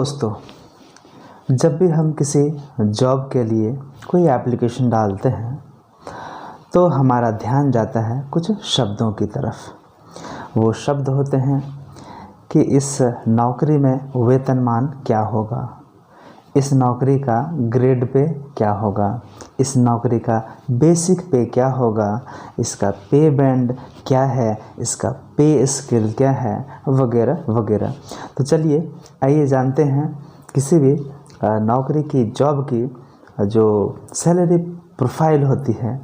दोस्तों, जब भी हम किसी जॉब के लिए कोई एप्लीकेशन डालते हैं तो हमारा ध्यान जाता है कुछ शब्दों की तरफ। वो शब्द होते हैं कि इस नौकरी में वेतनमान क्या होगा, इस नौकरी का ग्रेड पे क्या होगा, इस नौकरी का बेसिक पे क्या होगा, इसका पे बैंड क्या है, इसका पे स्केल क्या है, वगैरह वगैरह। तो चलिए आइए जानते हैं किसी भी नौकरी की जॉब की जो सैलरी प्रोफाइल होती है,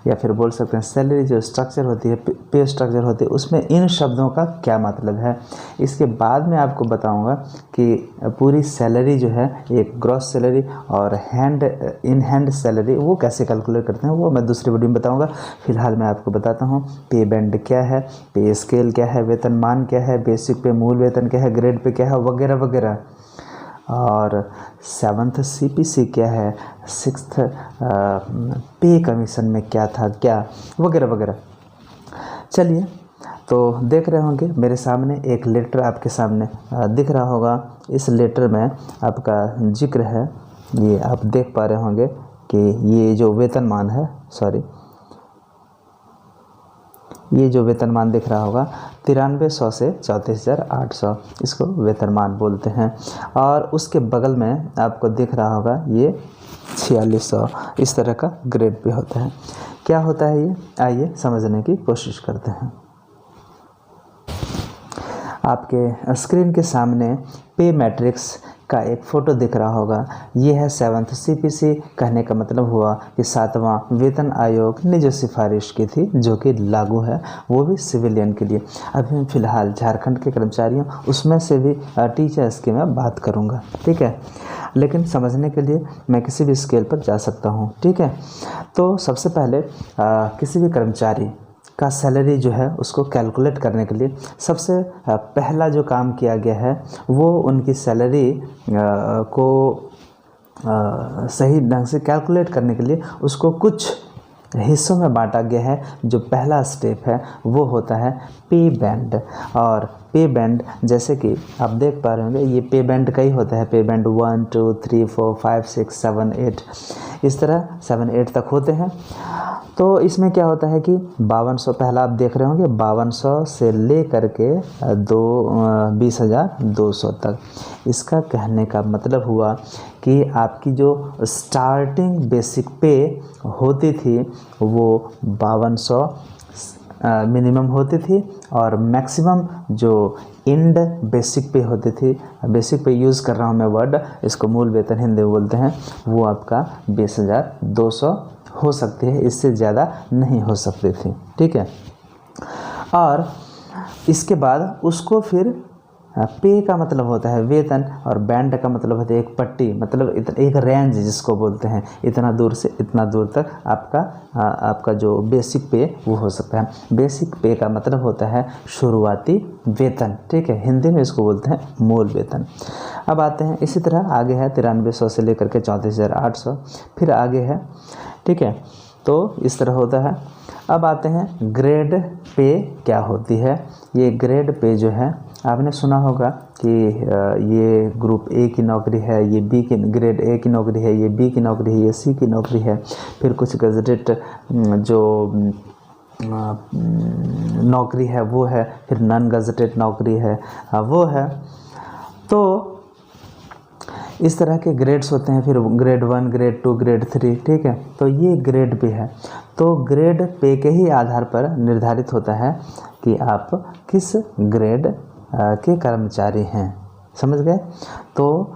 या फिर बोल सकते हैं सैलरी जो स्ट्रक्चर होती है, पे स्ट्रक्चर होती है, उसमें इन शब्दों का क्या मतलब है। इसके बाद मैं आपको बताऊंगा कि पूरी सैलरी जो है, एक ग्रॉस सैलरी और इन हैंड सैलरी, वो कैसे कैलकुलेट करते हैं, वो मैं दूसरी वीडियो में बताऊंगा। फिलहाल मैं आपको बताता हूँ पे बैंड क्या है, पे स्केल क्या है, वेतनमान क्या है, बेसिक पे मूल वेतन क्या है, ग्रेड पे क्या है, वगैरह वगैरह। और 7th CPC क्या है, 6th पे कमीशन में क्या था, क्या वगैरह वगैरह। चलिए, तो देख रहे होंगे मेरे सामने एक लेटर आपके सामने दिख रहा होगा। इस लेटर में आपका जिक्र है, ये आप देख पा रहे होंगे कि ये जो वेतनमान है, ये जो वेतनमान दिख रहा होगा 9300 से 34,800, इसको वेतनमान बोलते हैं। और उसके बगल में आपको दिख रहा होगा ये 4600, इस तरह का ग्रेड पे होता है। क्या होता है ये, आइए समझने की कोशिश करते हैं। आपके स्क्रीन के सामने पे मैट्रिक्स का एक फ़ोटो दिख रहा होगा। ये है 7th CPC। कहने का मतलब हुआ कि 7वां वेतन आयोग ने जो सिफारिश की थी, जो कि लागू है, वो भी सिविलियन के लिए। अभी मैं फ़िलहाल झारखंड के कर्मचारियों, उसमें से भी टीचर्स की मैं बात करूँगा, ठीक है। लेकिन समझने के लिए मैं किसी भी स्केल पर जा सकता हूँ, ठीक है। तो सबसे पहले किसी भी कर्मचारी का सैलरी जो है उसको कैलकुलेट करने के लिए सबसे पहला जो काम किया गया है, वो उनकी सैलरी को सही ढंग से कैलकुलेट करने के लिए उसको कुछ हिस्सों में बांटा गया है। जो पहला स्टेप है वो होता है पे बैंड। और पे बैंड जैसे कि आप देख पा रहे होंगे, ये पे बैंड का ही होता है। पे बैंड 1 2 3 4 5 6 7 8, इस तरह 7 8 तक होते हैं। तो इसमें क्या होता है कि 5200, पहला आप देख रहे होंगे 5200 से ले करके 20,200 तक। इसका कहने का मतलब हुआ कि आपकी जो स्टार्टिंग बेसिक पे होती थी वो 5200 मिनिमम होती थी, और मैक्सिमम जो इंड बेसिक पे होती थी, बेसिक पे यूज़ कर रहा हूँ मैं वर्ड, इसको मूल वेतन हिंदी में बोलते हैं, वो आपका 20,200 हो सकती है, इससे ज़्यादा नहीं हो सकती थी, ठीक है। और इसके बाद उसको फिर पे का मतलब होता है वेतन, और बैंड का मतलब होता है एक पट्टी, मतलब एक रेंज जिसको बोलते हैं, इतना दूर से इतना दूर तक आपका जो बेसिक पे वो हो सकता है। बेसिक पे का मतलब होता है शुरुआती वेतन, ठीक है। हिंदी में इसको बोलते हैं मूल वेतन। अब आते हैं, इसी तरह आगे है 9300 से लेकर के 34,800, फिर आगे है, ठीक है। तो इस तरह होता है। अब आते हैं ग्रेड पे क्या होती है। ये ग्रेड पे जो है, आपने सुना होगा कि ये ग्रुप ए की नौकरी है, ये बी की, ग्रेड ए की नौकरी है, ये बी की नौकरी है, ये सी की नौकरी है। फिर कुछ गजटेड जो नौकरी है वो है, फिर नॉन गजटेड नौकरी है वो है। तो इस तरह के ग्रेड्स होते हैं। फिर ग्रेड 1, ग्रेड 2, ग्रेड 3, ठीक है। तो ये ग्रेड पे है। तो ग्रेड पे के ही आधार पर निर्धारित होता है कि आप किस ग्रेड के कर्मचारी हैं, समझ गए। तो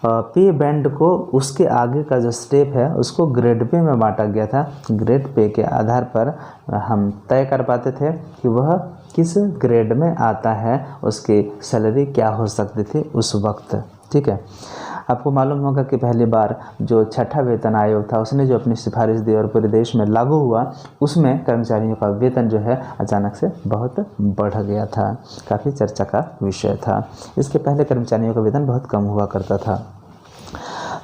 पे बैंड को, उसके आगे का जो स्टेप है उसको ग्रेड पे में बांटा गया था। ग्रेड पे के आधार पर हम तय कर पाते थे कि वह किस ग्रेड में आता है, उसकी सैलरी क्या हो सकती थी उस वक्त, ठीक है। आपको मालूम होगा कि पहली बार जो 6ठा वेतन आयोग था, उसने जो अपनी सिफारिश दी और पूरे देश में लागू हुआ, उसमें कर्मचारियों का वेतन जो है अचानक से बहुत बढ़ गया था, काफ़ी चर्चा का विषय था। इसके पहले कर्मचारियों का वेतन बहुत कम हुआ करता था।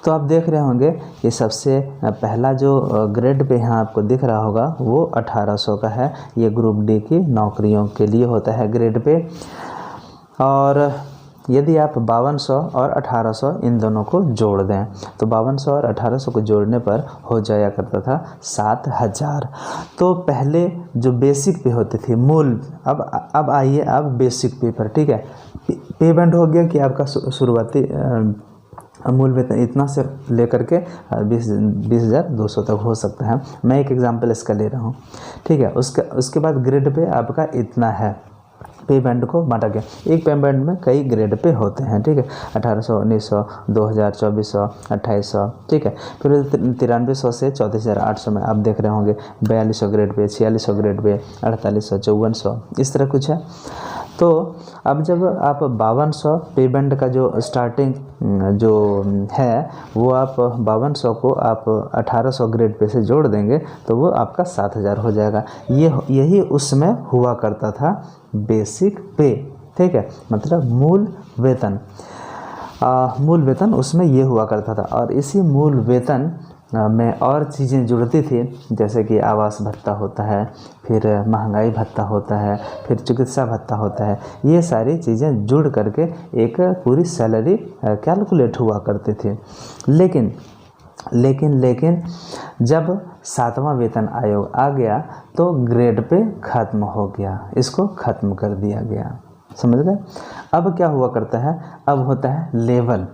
तो आप देख रहे होंगे कि सबसे पहला जो ग्रेड पे यहाँ आपको दिख रहा होगा वो 1800 का है। ये ग्रुप डी की नौकरियों के लिए होता है ग्रेड पे। और यदि आप 5200 और 1800 इन दोनों को जोड़ दें तो 5200 और 1800 को जोड़ने पर हो जाया करता था 7000। तो पहले जो बेसिक पे होती थी मूल, अब आइए अब बेसिक पे पर, ठीक है। पे बैंड हो गया कि आपका शुरुआती मूल वेतन इतना से लेकर के 20,200 तक हो सकता है। मैं एक एग्जांपल इसका ले रहा हूँ, ठीक है। उसके बाद ग्रेड पे आपका इतना है, पे बैंड को बांटा गया। एक पे बैंड में कई ग्रेड पे होते हैं, ठीक है। 1800, 1900, 2000, 2400, 2800, ठीक है। फिर 9300 से 34,800 में आप देख रहे होंगे 4200 ग्रेड पे, 4600 ग्रेड पे, 4800, 5400, इस तरह कुछ है। तो अब जब आप 5200 पे बैंड का जो स्टार्टिंग जो है वो आप 5200 को आप 1800 ग्रेड पे से जोड़ देंगे तो वो आपका 7000 हो जाएगा। यही उसमें हुआ करता था बेसिक पे, ठीक है, मतलब मूल वेतन। मूल वेतन उसमें ये हुआ करता था। और इसी मूल वेतन में और चीज़ें जुड़ती थी, जैसे कि आवास भत्ता होता है, फिर महंगाई भत्ता होता है, फिर चिकित्सा भत्ता होता है। ये सारी चीज़ें जुड़ करके एक पूरी सैलरी कैलकुलेट हुआ करती थी। लेकिन जब 7वां वेतन आयोग आ गया तो ग्रेड पे ख़त्म हो गया, इसको ख़त्म कर दिया गया, समझ गए। अब क्या हुआ करता है, अब होता है लेवल,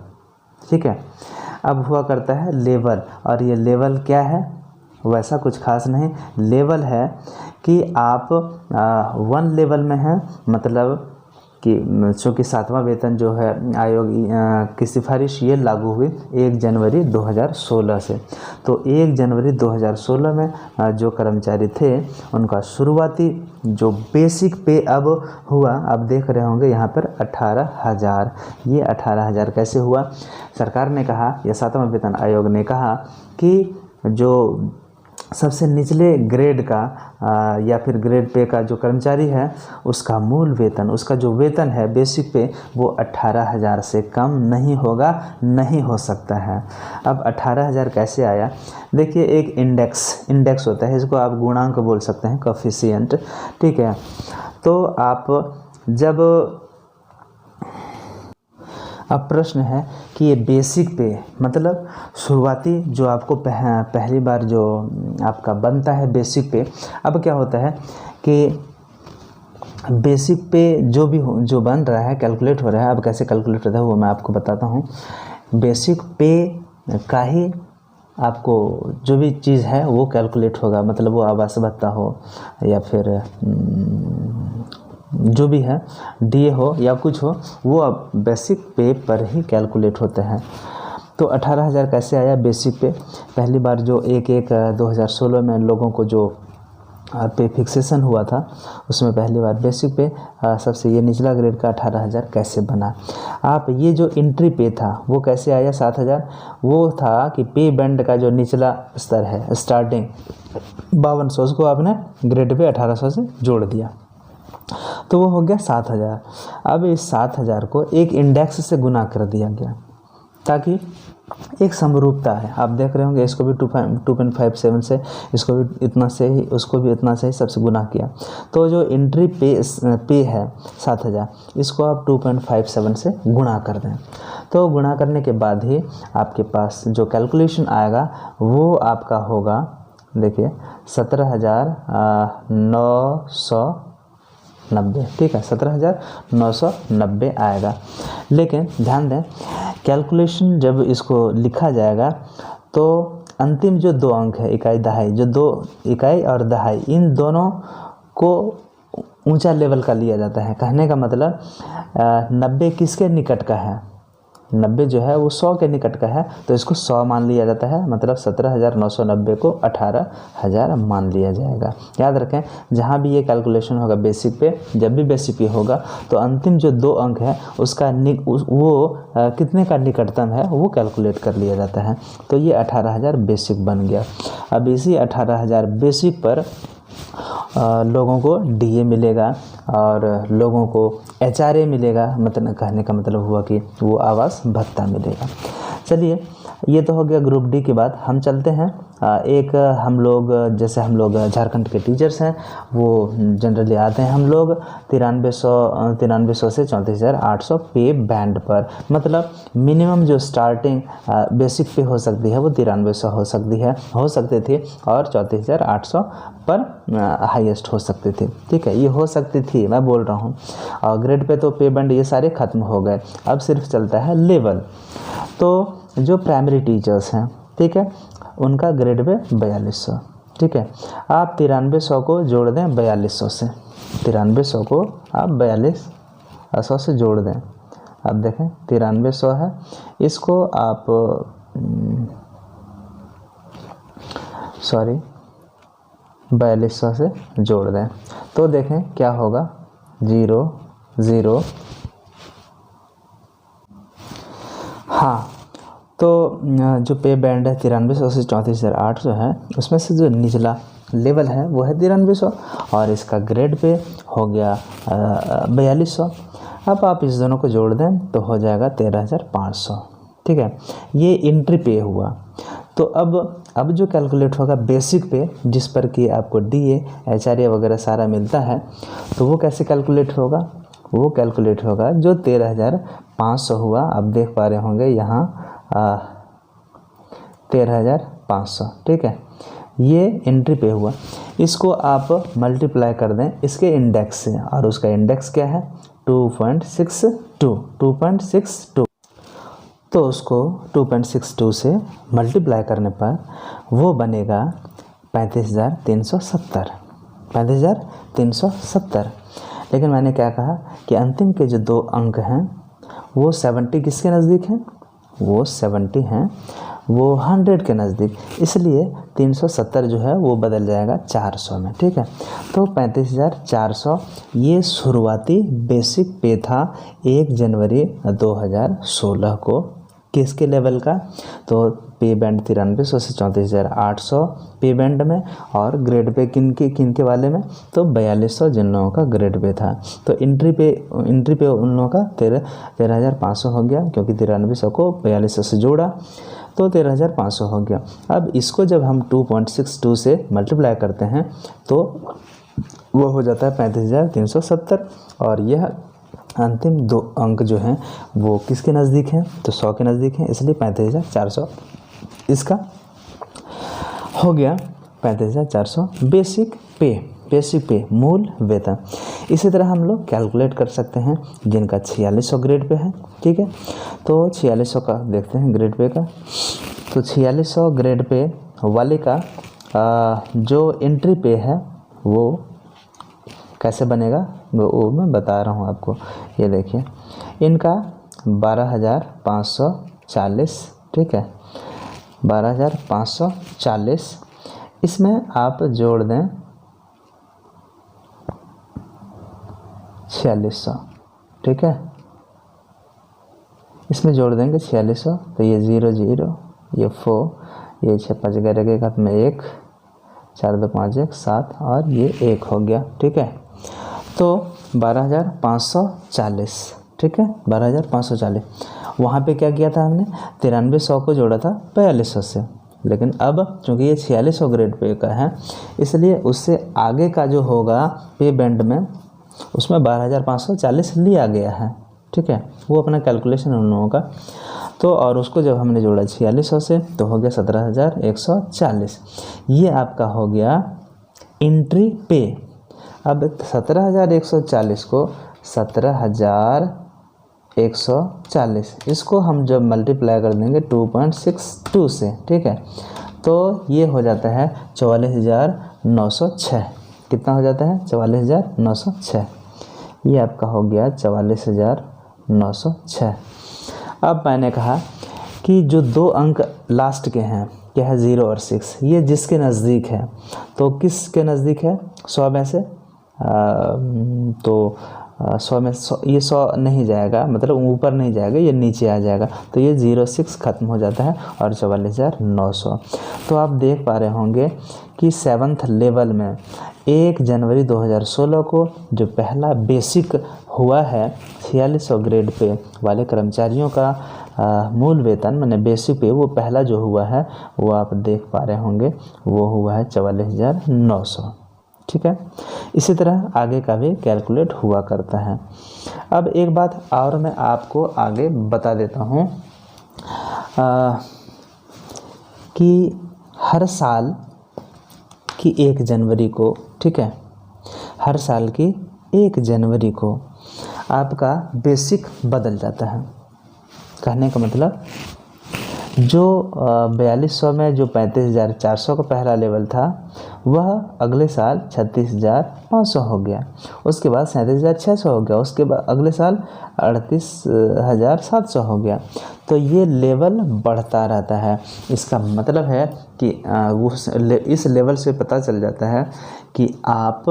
ठीक है। अब हुआ करता है लेवल, और ये लेवल क्या है, वैसा कुछ खास नहीं। लेवल है कि आप 1 लेवल में हैं, मतलब कि चूँकि 7वां वेतन जो है आयोग की सिफारिश ये लागू हुई 1 जनवरी 2016 से। तो 1 जनवरी 2016 में जो कर्मचारी थे उनका शुरुआती जो बेसिक पे अब हुआ, आप देख रहे होंगे यहाँ पर 18,000। ये 18,000 कैसे हुआ? सरकार ने कहा, या 7वां वेतन आयोग ने कहा कि जो सबसे निचले ग्रेड का या फिर ग्रेड पे का जो कर्मचारी है उसका मूल वेतन, उसका जो वेतन है बेसिक पे, वो 18,000 से कम नहीं होगा, नहीं हो सकता है। अब 18,000 कैसे आया? देखिए, एक इंडेक्स होता है, इसको आप गुणांक बोल सकते हैं, कोफिशिएंट, ठीक है। तो आप जब अब प्रश्न है कि ये बेसिक पे मतलब शुरुआती जो आपको पहली बार जो आपका बनता है बेसिक पे, अब क्या होता है कि बेसिक पे जो बन रहा है, कैलकुलेट हो रहा है। अब कैसे कैलकुलेट होता है वो मैं आपको बताता हूँ। बेसिक पे का ही आपको जो भी चीज़ है वो कैलकुलेट होगा, मतलब वो आवास भत्ता हो या फिर जो भी है, डीए हो या कुछ हो, वो अब बेसिक पे पर ही कैलकुलेट होते हैं। तो 18,000 कैसे आया बेसिक पे? पहली बार जो 1/1/2016 में लोगों को जो पे फिक्सेशन हुआ था उसमें पहली बार बेसिक पे सबसे ये निचला ग्रेड का 18,000 कैसे बना। आप ये जो एंट्री पे था वो कैसे आया 7,000? वो था कि पे बैंड का जो निचला स्तर है स्टार्टिंग 5200, उसको आपने ग्रेड पे 1800 से जोड़ दिया तो वो हो गया 7,000। अब इस 7,000 को एक इंडेक्स से गुना कर दिया गया ताकि एक समरूपता है। आप देख रहे होंगे, इसको भी 2.57 से, इसको भी इतना से ही, उसको भी इतना से ही, सबसे गुना किया। तो जो एंट्री पे है 7,000, इसको आप 2.57 से गुणा कर दें। तो गुणा करने के बाद ही आपके पास जो कैलकुलेशन आएगा वो आपका होगा, देखिए 17,990, ठीक है, 17,990 आएगा। लेकिन ध्यान दें, कैलकुलेशन जब इसको लिखा जाएगा तो अंतिम जो 2 अंक है इकाई दहाई, जो 2 इकाई और दहाई, इन दोनों को ऊंचा लेवल का लिया जाता है। कहने का मतलब 90 किसके निकट का है? 90 जो है वो 100 के निकट का है, तो इसको 100 मान लिया जाता है। मतलब 17,990 को 18,000 मान लिया जाएगा। याद रखें, जहाँ भी ये कैलकुलेशन होगा बेसिक पे, जब भी बेसिक पे होगा तो अंतिम जो 2 अंक है उसका कितने का निकटतम है वो कैलकुलेट कर लिया जाता है। तो ये 18,000 बेसिक बन गया। अब इसी 18,000 बेसिक पर लोगों को डीए मिलेगा और लोगों को एचआरए मिलेगा, मतलब कहने का मतलब हुआ कि वो आवास भत्ता मिलेगा। चलिए, ये तो हो गया ग्रुप डी की बात। हम चलते हैं एक हम लोग जैसे हम लोग झारखंड के टीचर्स हैं, वो जनरली आते हैं हम लोग 9300 से 34,800 पे बैंड पर। मतलब मिनिमम जो स्टार्टिंग बेसिक पे हो सकती है वो 9300 हो सकती थी और 34,800 पर हाईएस्ट हो सकती थी। ठीक है, ये हो सकती थी मैं बोल रहा हूँ। और ग्रेड पे तो पे बैंड ये सारे ख़त्म हो गए, अब सिर्फ चलता है लेवल। तो जो प्राइमरी टीचर्स हैं, ठीक है, उनका ग्रेड पे 4200। ठीक है, आप 9300 को जोड़ दें 4200 से, 9300 को आप 4200 से जोड़ दें। अब देखें 9300 है, इसको आप 4200 से जोड़ दें तो देखें क्या होगा, 0 0। हाँ, तो जो पे बैंड है 9300 से 34,800 है, उसमें से जो निचला लेवल है वो है 9300 और इसका ग्रेड पे हो गया 4200। अब आप इस दोनों को जोड़ दें तो हो जाएगा 13,500। ठीक है, ये एंट्री पे हुआ। तो अब जो कैलकुलेट होगा बेसिक पे, जिस पर कि आपको DA HRA वगैरह सारा मिलता है, तो वो कैसे कैलकुलेट होगा? वो कैलकुलेट होगा जो 13,500 हुआ, आप देख पा रहे होंगे यहाँ 13,500। ठीक है, ये एंट्री पे हुआ। इसको आप मल्टीप्लाई कर दें इसके इंडेक्स से, और उसका इंडेक्स क्या है 2.62। तो उसको 2.62 से मल्टीप्लाई करने पर वो बनेगा 35,370। लेकिन मैंने क्या कहा कि अंतिम के जो 2 अंक हैं वो 70 किसके नज़दीक हैं? वो 70 हैं वो 100 के नज़दीक, इसलिए 370 जो है वो बदल जाएगा 400 में। ठीक है, तो 35,400 ये शुरुआती बेसिक पे था 1 जनवरी 2016 को। किसके लेवल का? तो पे बैंड 9300 से 34,800 पे बैंड में, और ग्रेड पे किनके वाले में? तो 4200 जिन लोगों का ग्रेड पे था। तो एंट्री पे उन लोगों का 13,500 हो गया, क्योंकि 9300 को 4200 से जोड़ा तो 13,500 हो गया। अब इसको जब हम 2.62 से मल्टीप्लाई करते हैं तो वो हो जाता है 35,370, और यह अंतिम 2 अंक जो हैं वो किसके नज़दीक हैं? तो 100 के नज़दीक हैं, इसलिए 35,400 इसका हो गया। 35,400 बेसिक पे मूल वेतन। इसी तरह हम लोग कैलकुलेट कर सकते हैं जिनका 4600 ग्रेड पे है। ठीक है, तो 4600 का देखते हैं ग्रेड पे का। तो 4600 ग्रेड पे वाले का जो एंट्री पे है वो कैसे बनेगा वो मैं बता रहा हूँ आपको। ये देखिए, इनका 12,540। ठीक है, 12,540, इसमें आप जोड़ दें 4600। ठीक है, इसमें जोड़ देंगे 4600, तो ये 0 0, ये 4, ये 6 5 11 के हाथ में 1, 4 2 5 1 7, और ये 1 हो गया। ठीक है, तो 12,540। ठीक है, 12,540। वहाँ पे क्या किया था हमने? 9300 को जोड़ा था 4200 से, लेकिन अब चूँकि ये 4600 ग्रेड पे का है, इसलिए उससे आगे का जो होगा पे बैंड में उसमें 12,540 लिया गया है। ठीक है, वो अपना कैलकुलेशन उन लोगों का। तो और उसको जब हमने जोड़ा 4600 से तो हो गया 17,140। ये आपका हो गया एंट्री पे। अब 17,140 को 17,140 इसको हम जब मल्टीप्लाई कर देंगे 2.62 से, ठीक है, तो ये हो जाता है 44,906। कितना हो जाता है? 44,906। ये आपका हो गया 44,906। अब मैंने कहा कि जो 2 अंक लास्ट के हैं, क्या है 0 और 6, ये जिसके नज़दीक है, तो किसके नज़दीक है? 100 में से तो 100 में 100, ये 100 नहीं जाएगा, मतलब ऊपर नहीं जाएगा, ये नीचे आ जाएगा, तो ये 06 ख़त्म हो जाता है और 44,900। तो आप देख पा रहे होंगे कि 7th लेवल में 1 जनवरी 2016 को जो पहला बेसिक हुआ है 4600 ग्रेड पे वाले कर्मचारियों का, मूल वेतन मैंने बेसिक पे वो पहला जो हुआ है वो आप देख पा रहे होंगे, वो हुआ है 44,900। ठीक है, इसी तरह आगे का भी कैलकुलेट हुआ करता है। अब एक बात और मैं आपको आगे बता देता हूँ कि हर साल की 1 जनवरी को, ठीक है, हर साल की 1 जनवरी को आपका बेसिक बदल जाता है। कहने का मतलब जो 4200 में जो 35,400 का पहला लेवल था वह अगले साल 36,500 हो गया, उसके बाद 37,600 हो गया, उसके बाद अगले साल 38,700 हो गया। तो ये लेवल बढ़ता रहता है। इसका मतलब है कि इस लेवल से पता चल जाता है कि आप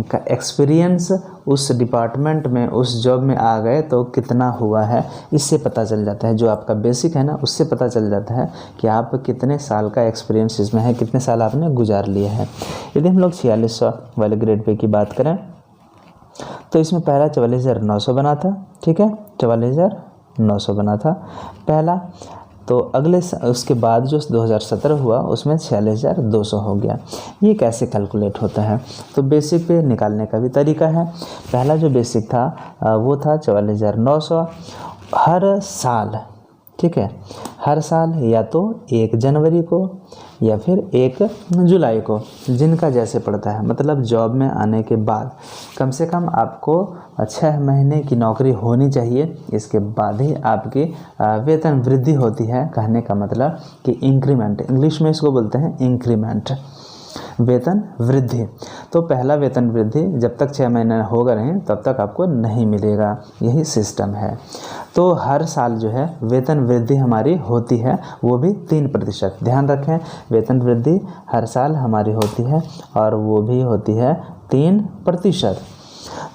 का एक्सपीरियंस उस डिपार्टमेंट में, उस जॉब में आ गए तो कितना हुआ है, इससे पता चल जाता है। जो आपका बेसिक है ना, उससे पता चल जाता है कि आप कितने साल का एक्सपीरियंस इसमें है, कितने साल आपने गुजार लिए हैं। यदि हम लोग 4600 वाले ग्रेड पे की बात करें तो इसमें पहला 44,900 बना था। ठीक है, 44,900 बना था पहला। तो उसके बाद जो 2017 हुआ उसमें 46,200 हो गया। ये कैसे कैलकुलेट होता है? तो बेसिक पे निकालने का भी तरीका है। पहला जो बेसिक था वो था 44,900 हर साल। ठीक है, हर साल या तो 1 जनवरी को या फिर 1 जुलाई को, जिनका जैसे पड़ता है। मतलब जॉब में आने के बाद कम से कम आपको 6 महीने की नौकरी होनी चाहिए, इसके बाद ही आपकी वेतन वृद्धि होती है। कहने का मतलब कि इंक्रीमेंट, इंग्लिश में इसको बोलते हैं इंक्रीमेंट, वेतन वृद्धि। तो पहला वेतन वृद्धि जब तक 6 महीने होगा नहीं तब तक आपको नहीं मिलेगा, यही सिस्टम है। तो हर साल जो है वेतन वृद्धि हमारी होती है, वो भी 3%। ध्यान रखें, वेतन वृद्धि हर साल हमारी होती है और वो भी होती है 3%।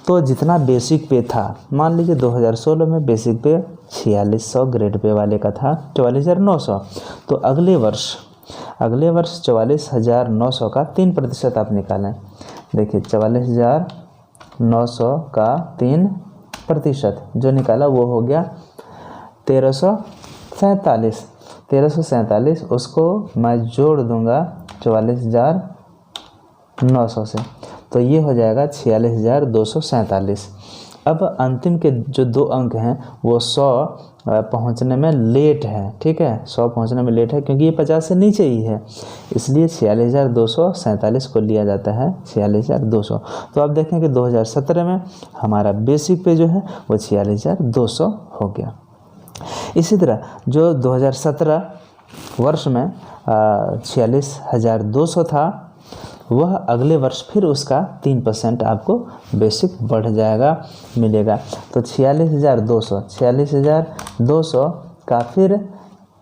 तो जितना बेसिक पे था, मान लीजिए 2016 में बेसिक पे 4600 ग्रेड पे वाले का था 44,900, तो अगले वर्ष 44,900 का 3% आप निकालें। देखिए 44,900 का 3% जो निकाला वो हो गया 1347। 1347 उसको मैं जोड़ दूंगा 44,900 से, तो ये हो जाएगा 46,247। अब अंतिम के जो 2 अंक हैं वो 100 पहुंचने में लेट है। ठीक है, 100 पहुंचने में लेट है क्योंकि ये 50 से नीचे ही है, इसलिए 46,247 को लिया जाता है 46,200। तो आप देखें कि 2017 में हमारा बेसिक पे जो है वो 46,200 हो गया। इसी तरह जो 2017 वर्ष में 46,200 था, वह अगले वर्ष फिर उसका 3% आपको बेसिक बढ़ जाएगा, मिलेगा। तो 46,200 का फिर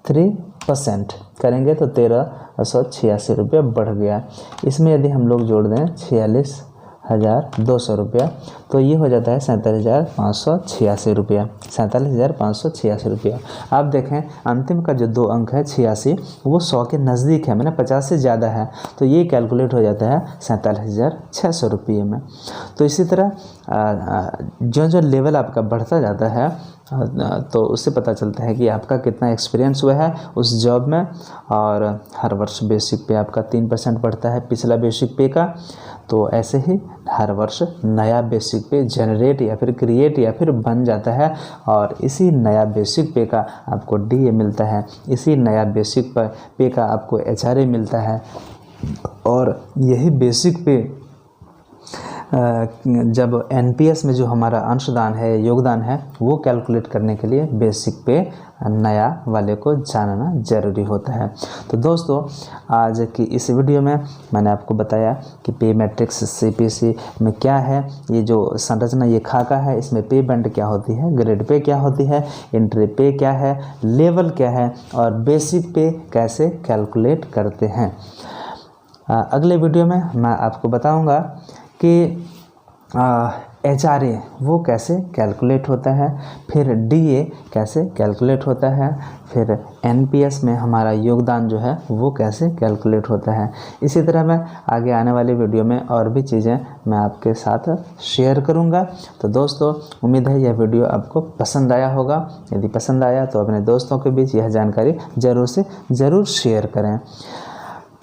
3% करेंगे तो 1,386 रुपये बढ़ गया। इसमें यदि हम लोग जोड़ दें 46,200 रुपया तो ये हो जाता है 47,586 रुपया। 47,586 रुपया। आप देखें अंतिम का जो 2 अंक है 86, वो 100 के नज़दीक है, मैंने 50 से ज़्यादा है, तो ये कैलकुलेट हो जाता है 47,600 रुपये में। तो इसी तरह जो जो लेवल आपका बढ़ता जाता है तो उससे पता चलता है कि आपका कितना एक्सपीरियंस हुआ है उस जॉब में। और हर वर्ष बेसिक पे आपका 3% बढ़ता है पिछला बेसिक पे का। तो ऐसे ही हर वर्ष नया बेसिक पे जनरेट या फिर क्रिएट या फिर बन जाता है और इसी नया बेसिक पे का आपको डीए मिलता है, इसी नया बेसिक पे का आपको एचआरए मिलता है। और यही बेसिक पे जब एनपीएस में जो हमारा अंशदान है, योगदान है, वो कैलकुलेट करने के लिए बेसिक पे नया वाले को जानना ज़रूरी होता है। तो दोस्तों आज की इस वीडियो में मैंने आपको बताया कि पे मैट्रिक्स सीपीसी में क्या है, ये जो संरचना ये खाका है, इसमें पे बैंड क्या होती है, ग्रेड पे क्या होती है, एंट्री पे क्या है, लेवल क्या है और बेसिक पे कैसे कैलकुलेट करते हैं। अगले वीडियो में मैं आपको बताऊँगा कि HRA वो कैसे कैलकुलेट होता है, फिर DA कैसे कैलकुलेट होता है, फिर NPS में हमारा योगदान जो है वो कैसे कैलकुलेट होता है। इसी तरह मैं आगे आने वाली वीडियो में और भी चीज़ें मैं आपके साथ शेयर करूंगा। तो दोस्तों, उम्मीद है यह वीडियो आपको पसंद आया होगा। यदि पसंद आया तो अपने दोस्तों के बीच यह जानकारी ज़रूर से ज़रूर शेयर करें।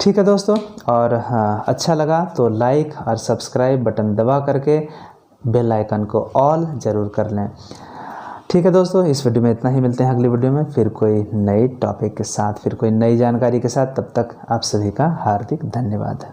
ठीक है दोस्तों, और अच्छा लगा तो लाइक और सब्सक्राइब बटन दबा करके बेल आइकन को ऑल ज़रूर कर लें। ठीक है दोस्तों, इस वीडियो में इतना ही। मिलते हैं अगली वीडियो में फिर कोई नई टॉपिक के साथ, फिर कोई नई जानकारी के साथ। तब तक आप सभी का हार्दिक धन्यवाद।